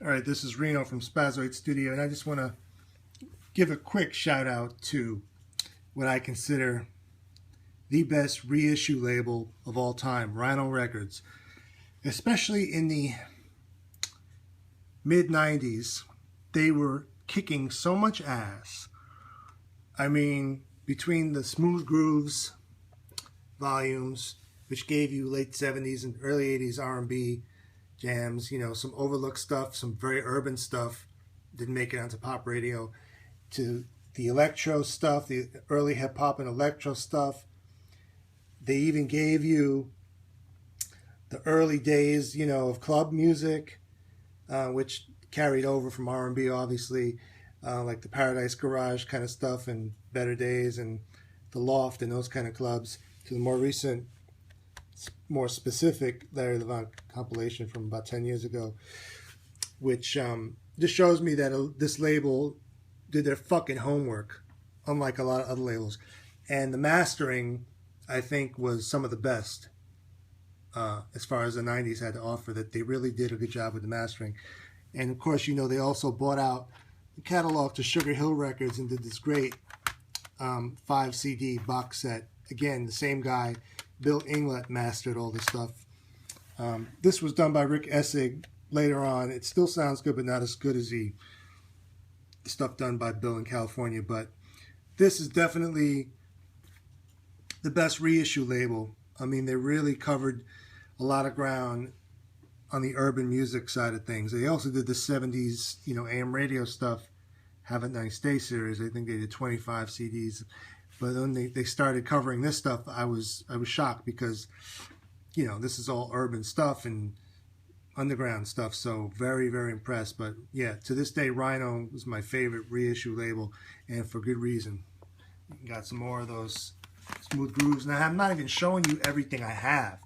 All right, this is Reno from Spazoid Studio, and I just want to give a quick shout out to what I consider the best reissue label of all time, RHINO Records. Especially in the mid-90s, they were kicking so much ass. I mean, between the Smooth Grooves volumes, which gave you late 70s and early 80s R&B jams, you know, some overlooked stuff, some very urban stuff, didn't make it onto pop radio, to the electro stuff, the early hip-hop and electro stuff. They even gave you the early days, you know, of club music, which carried over from R&B, obviously, like the Paradise Garage kind of stuff and Better Days and the Loft and those kind of clubs, to the more recent, more specific Larry Levant compilation from about 10 years ago, which just shows me that this label did their fucking homework, unlike a lot of other labels. And the mastering, I think, was some of the best as far as the 90s had to offer, that they really did a good job with the mastering. And of course, you know, they also bought out the catalog to Sugar Hill Records and did this great 5 CD box set. Again, the same guy, Bill Inglett, mastered all this stuff. This was done by Rick Essig later on. It still sounds good, but not as good as the stuff done by Bill in California. But this is definitely the best reissue label. I mean, they really covered a lot of ground on the urban music side of things. They also did the 70s, you know, AM radio stuff, Have a Nice Day series. I think they did 25 CDs. But when they started covering this stuff, I was shocked, because, you know, this is all urban stuff and underground stuff. So very, very impressed. But yeah, to this day, RHINO is my favorite reissue label, and for good reason. Got some more of those Smooth Grooves. Now, I'm not even showing you everything I have.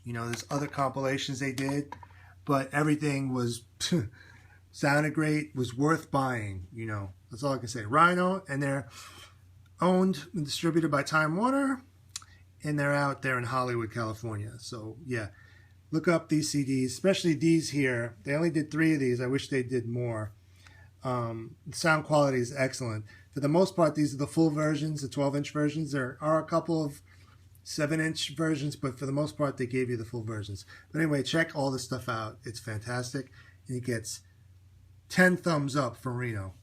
You know, there's other compilations they did, but everything was sounded great, was worth buying. You know, that's all I can say. RHINO, and they're owned and distributed by Time Warner, and they're out there in Hollywood, California. So yeah, look up these CDs, especially these here. They only did 3 of these. I wish they did more. The sound quality is excellent. For the most part, these are the full versions, the 12-inch versions. There are a couple of 7-inch versions, but for the most part, they gave you the full versions. But anyway, check all this stuff out. It's fantastic, and it gets 10 thumbs up from Reno.